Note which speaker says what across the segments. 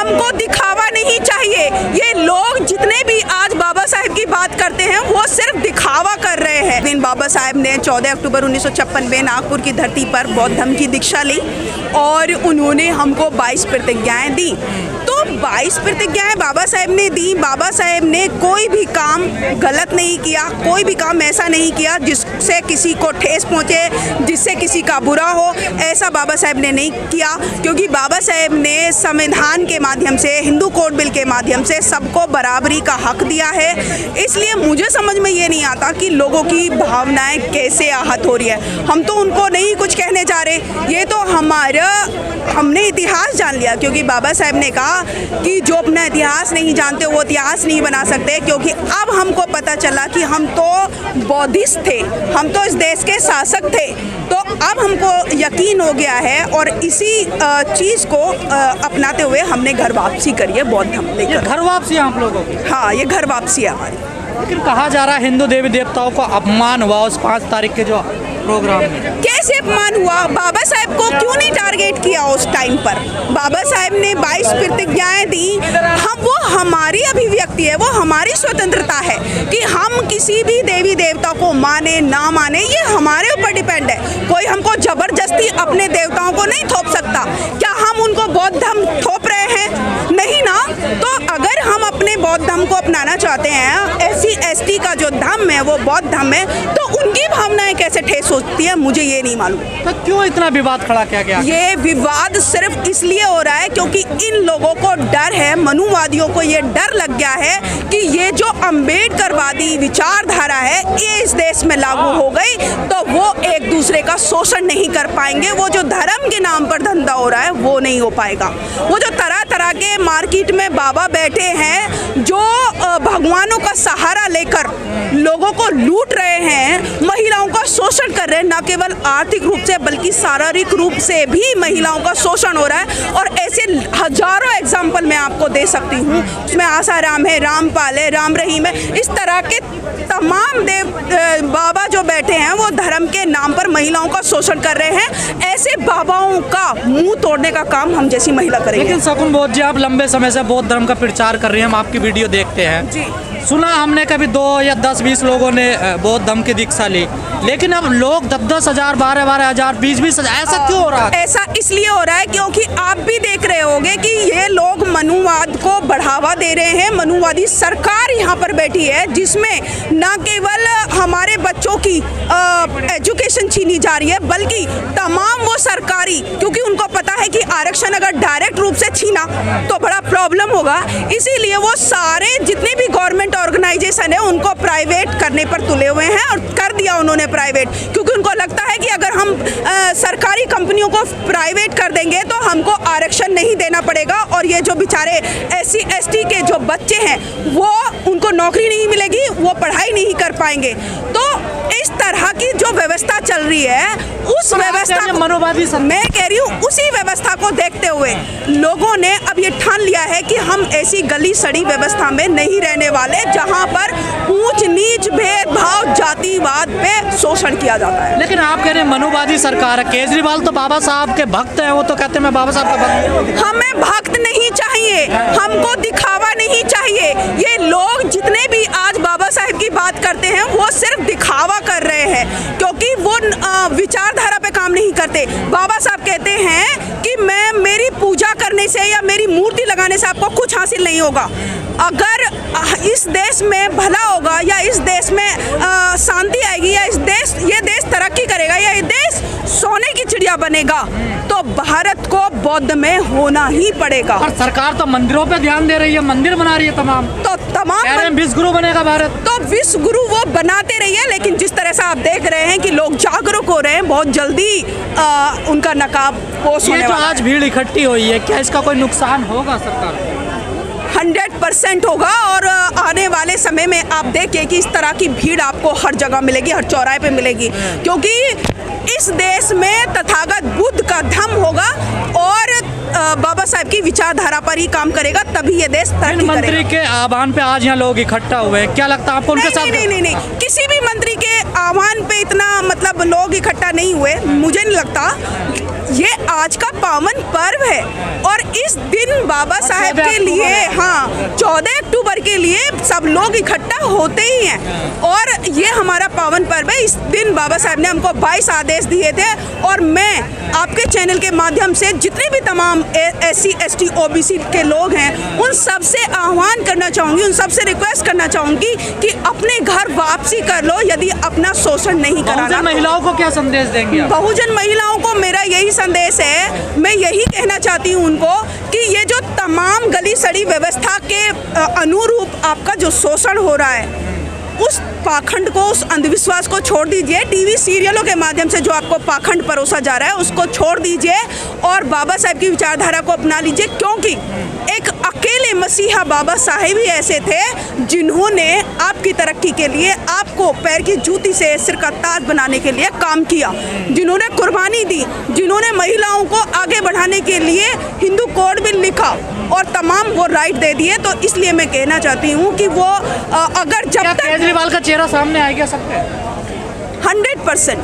Speaker 1: हमको दिखावा नहीं चाहिए। ये लोग जितने भी आज बाबा साहेब की बात करते हैं वो सिर्फ दिखावा कर रहे हैं। दिन बाबा साहेब ने 14 अक्टूबर 1956 में नागपुर की धरती पर बौद्ध धर्म की दीक्षा ली और उन्होंने हमको 22 प्रतिज्ञाएं दी। तो 22 प्रतिज्ञाएं बाबा साहेब ने दी। बाबा साहेब ने कोई भी काम गलत नहीं किया, कोई भी काम ऐसा नहीं किया जिससे किसी को ठेस पहुंचे, जिससे किसी का बुरा हो, ऐसा बाबा साहेब ने नहीं किया। क्योंकि बाबा साहेब ने संविधान के माध्यम से, हिंदू कोड बिल के माध्यम से सबको बराबरी का हक दिया है। इसलिए मुझे समझ में ये नहीं आता कि लोगों की भावनाएं कैसे आहत हो रही है। हम तो उनको नहीं कुछ कहने जा रहे, ये तो हमने इतिहास जान लिया। क्योंकि बाबा साहेब ने कहा कि जो अपना इतिहास नहीं जानते वो इतिहास नहीं बना सकते। क्योंकि अब हमको पता चला कि हम तो बौद्धिस्ट थे, हम तो इस देश के शासक थे। तो अब हमको यकीन हो गया है और इसी चीज़ को अपनाते हुए हमने घर वापसी करी है बौद्ध धर्म लेकर।
Speaker 2: घर वापसी आप लोगों की?
Speaker 1: हाँ, ये घर वापसी है हमारी।
Speaker 2: लेकिन कहा जा रहा है हिंदू देवी देवताओं को अपमान हुआ उस 5 तारीख के जो प्रोग्राम में।
Speaker 1: कैसे अपमान हुआ? बाबा साहेब को क्यों नहीं टारगेट किया उस टाइम पर? बाबा साहेब ने 22 प्रतिज्ञाएं दी। वो हमारी अभिव्यक्ति है, वो हमारी स्वतंत्रता है कि हम किसी भी देवी देवता को माने ना माने, ये हमारे ऊपर डिपेंड है। कोई हमको जबरदस्ती अपने देवताओं को नहीं थोप सकता। क्या हम उनको बौद्ध धर्म थोप रहे हैं? नहीं ना। तो अगर हम अपने बौद्ध धर्म को अपनाना चाहते हैं, SC ST का जो धर्म है वो बौद्ध धर्म है, तो उनकी भावनाएं कैसे ठेस होती है मुझे ये नहीं मालूम।
Speaker 2: तो क्यों इतना विवाद खड़ा किया गया?
Speaker 1: ये विवाद सिर्फ इसलिए हो रहा है क्योंकि इन लोगों को डर है, मनुवादियों को ये डर लग गया है कि ये जो अम्बेडकरवादी विचारधारा है ये इस देश में लागू हो गई तो वो एक दूसरे का शोषण नहीं कर पाएंगे। वो जो धर्म के नाम पर धंधा हो रहा है वो नहीं हो पाएगा। वो जो तरह तरह के मार्केट में बाबा बैठे हैं जो भगवानों का सहारा लेकर लोगों को लूट रहे हैं, महिलाओं का शोषण कर रहे हैं, न केवल आर्थिक रूप से बल्कि शारीरिक रूप से भी महिलाओं का शोषण हो रहा है। और ऐसे हजारों एग्जाम्पल मैं आपको दे सकती हूँ। उसमें आसाराम है, रामपाल है, राम रहीम है, इस तरह के तमाम बाबा जो बैठे हैं वो धर्म के नाम पर महिलाओं का शोषण कर रहे हैं। ऐसे बाबाओं का मुंह तोड़ने का काम हम जैसी महिला करेंगे।
Speaker 2: लेकिन शकुन बौद्ध जी, आप लंबे समय से बौद्ध धर्म का प्रचार कर रही हैं, हम आपकी वीडियो देखते हैं
Speaker 1: जी।
Speaker 2: सुना हमने कभी 2 या 10-20 लोगों ने बौद्ध धर्म की दीक्षा ली, लेकिन अब लोग 10-10 हज़ार, 12-12 हज़ार, 20-20 हज़ार, ऐसा क्यों हो रहा है?
Speaker 1: ऐसा इसलिए हो रहा है क्योंकि आप भी देख रहे होंगे कि ये लोग मनुवाद को बढ़ावा दे रहे हैं। मनुवादी सरकार यहाँ पर बैठी है जिसमें न केवल हमारे बच्चों की एजुकेशन छीनी जा रही है बल्कि तमाम वो सरकारी, क्योंकि उनको पता है कि आरक्षण अगर डायरेक्ट रूप से छीना तो बड़ा प्रॉब्लम होगा, इसीलिए वो सारे जितने भी गवर्नमेंट ऑर्गेनाइजेशन है उनको प्राइवेट करने पर तुले हुए हैं और कर दिया उन्होंने प्राइवेट। क्योंकि उनको लगता है कि अगर हम सरकारी कंपनियों को प्राइवेट कर देंगे तो हमको आरक्षण नहीं देना पड़ेगा और ये जो बेचारे SC ST के जो बच्चे हैं वो उनको नौकरी नहीं मिलेगी, वो पढ़ाई नहीं कर पाएंगे। तो इस तरह की जो व्यवस्था चल रही है उस व्यवस्था,
Speaker 2: मनोवादी
Speaker 1: मैं कह रही हूँ उसी व्यवस्था को देखते हुए लोगों ने अब ये ठान लिया है कि हम ऐसी गली सड़ी व्यवस्था में नहीं रहने वाले जहाँ पर ऊंच नीच, भेदभाव, जातिवाद पे शोषण किया जाता है।
Speaker 2: लेकिन आप कह रहे हैं मनोवादी सरकार है। केजरीवाल तो बाबा साहब के भक्त हैं, वो तो कहते हैं मैं बाबा साहब का भक्त।
Speaker 1: हमें भक्त नहीं चाहिए, हमको दिखावा नहीं चाहिए। ये लोग जितने भी आज बाबा साहेब की बात करते हैं वो सिर्फ दिखावा कर रहे हैं क्योंकि वो विचारधारा पे काम नहीं करते। बाबा साहब कहते हैं कि मेरी पूजा करने से या मेरी मूर्ति लगाने से आपको कुछ हासिल नहीं होगा। अगर इस देश में भला होगा या इस देश में शांति आएगी या ये देश तरक्की करेगा या ये देश सोने की चिड़िया बनेगा तो भारत को बौद्ध में होना ही पड़ेगा।
Speaker 2: और सरकार तो मंदिरों पे ध्यान दे रही है, मंदिर बना रही है तमाम विश्व गुरु बनेगा भारत।
Speaker 1: तो विश्व गुरु वो बनाते रही है, लेकिन जिस तरह से आप देख रहे हैं कि लोग जागरूक हो रहे हैं, बहुत जल्दी उनका नकाब पोष होने वाला है।
Speaker 2: आज भीड़ इकट्ठी हुई है, क्या इसका कोई नुकसान होगा सरकार?
Speaker 1: 100% होगा और आने वाले समय में आप देखिए कि इस तरह की भीड़ आपको हर जगह मिलेगी, हर चौराहे पे मिलेगी, क्योंकि इस देश में तथागत बुद्ध का धम्म होगा और बाबा साहब की विचारधारा पर ही काम करेगा, तभी ये देश तरक्की करेगा।
Speaker 2: मंत्री के आह्वान पे आज यहाँ लोग इकट्ठा हुए हैं, क्या लगता है आपको उनके साथ?
Speaker 1: नहीं, किसी भी मंत्री के आह्वान पे इतना मतलब लोग इकट्ठा नहीं हुए, मुझे नहीं लगता। ये आज का पावन पर्व है और इस दिन दिन बाबा साहेब के लिए, हाँ 14 अक्टूबर के लिए सब लोग इकट्ठा होते ही हैं और ये हमारा पावन पर्व है। इस दिन बाबा साहेब ने हमको 22 आदेश दिए थे और मैं आपके चैनल के माध्यम से जितने भी तमाम SC ST OBC के लोग हैं उन सब से आह्वान करना चाहूँगी, उन सब से रिक्वेस्ट करना चाहूँगी कि अपने घर वापसी कर लो यदि अपना शोषण नहीं कराना।
Speaker 2: महिलाओं को क्या संदेश देंगे आप?
Speaker 1: बहुजन महिलाओं को मेरा यही संदेश है, मैं यही कहना चाहती हूँ उनको कि ये जो तमाम गली सड़ी व्यवस्था के अनुरूप आपका जो शोषण हो रहा है उस पाखंड को, उस अंधविश्वास को छोड़ दीजिए। टीवी सीरियलों के माध्यम से जो आपको पाखंड परोसा जा रहा है उसको छोड़ दीजिए और बाबा साहेब की विचारधारा को अपना लीजिए, क्योंकि एक अकेले मसीहा बाबा साहेब ही ऐसे थे जिन्होंने आपकी तरक्की के लिए, आपको पैर की जूती से सिर का ताज बनाने के लिए काम किया, जिन्होंने कुर्बानी दी, जिन्होंने महिलाओं को आगे बढ़ाने के लिए हिंदू कोड बिल लिखा और तमाम वो राइट दे दिए। तो इसलिए मैं कहना चाहती हूँ कि वो अगर जब तक
Speaker 2: केजरीवाल का चेहरा सामने आ गया सबके
Speaker 1: 100%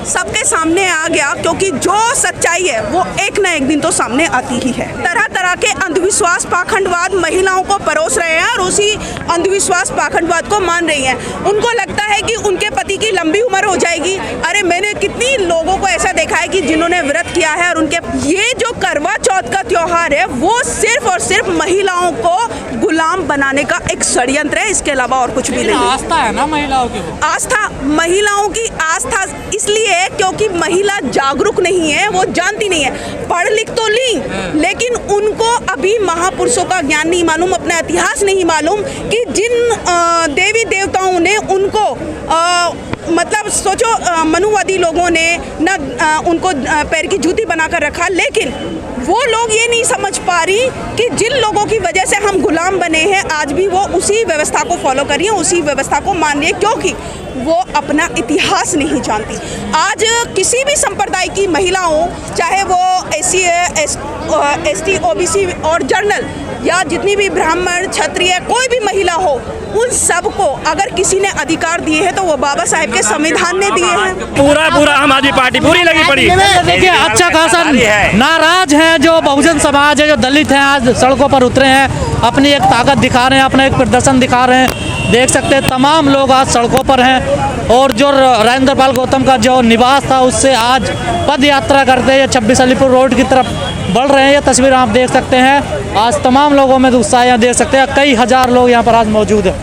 Speaker 1: सबके सामने आ गया, क्योंकि जो सच्चाई है वो एक ना एक दिन तो सामने आती ही है। तरह तरह के अंधविश्वास पाखंडवाद महिलाओं को परोस रहे हैं और उसी अंधविश्वास पाखंडवाद को मान रही हैं। उनको लगता है कि उनके पति की लंबी उम्र हो जाएगी। अरे मैंने कितनी लोगों को ऐसा देखा है कि जिन्होंने व्रत किया है और उनके ये जो करवा चौथ का त्योहार है वो सिर्फ और सिर्फ महिलाओं को गुलाम बनाने का एक षड्यंत्र है, इसके अलावा और कुछ भी नहीं।
Speaker 2: आस्था है ना महिलाओं की,
Speaker 1: आस्था, महिलाओं की आस्था इसलिए है क्योंकि महिला जागरूक नहीं है, वो जानती नहीं है। पढ़ लिख तो ली लेकिन उनको अभी महापुरुषों का ज्ञान नहीं मालूम, अपना इतिहास नहीं मालूम कि जिन देवी देवताओं ने उनको मतलब सोचो मनुवादी लोगों ने न उनको पैर की जूती बनाकर रखा, लेकिन वो लोग ये नहीं समझ पा रही कि जिन लोगों की वजह से हम गुलाम बने हैं आज भी वो उसी व्यवस्था को फॉलो कर रही हैं, उसी व्यवस्था को मान रही है, क्योंकि वो अपना इतिहास नहीं जानती। आज किसी भी संप्रदाय की महिलाओं, चाहे वो SC ST OBC और जनरल या जितनी भी ब्राह्मण क्षत्रिय कोई भी महिला हो, उन सबको अगर किसी ने अधिकार दिए हैं तो वो बाबा साहेब के संविधान ने दिए हैं।
Speaker 3: पूरा आम आदमी पार्टी पूरी लगी पड़ी।
Speaker 2: देखिए अच्छा खासा नाराज हैं जो बहुजन समाज है, जो दलित हैं, आज सड़कों पर उतरे हैं, अपनी एक ताकत दिखा रहे हैं, अपना एक प्रदर्शन दिखा रहे हैं। देख सकते हैं तमाम लोग आज सड़कों पर हैं और जो राजेंद्र पाल गौतम का जो निवास था उससे आज पद यात्रा करते हैं 26 अलीपुर रोड की तरफ बढ़ रहे हैं। ये तस्वीर आप देख सकते हैं, आज तमाम लोगों में उत्साह यहाँ देख सकते हैं, कई हजार लोग यहाँ पर आज मौजूद हैं।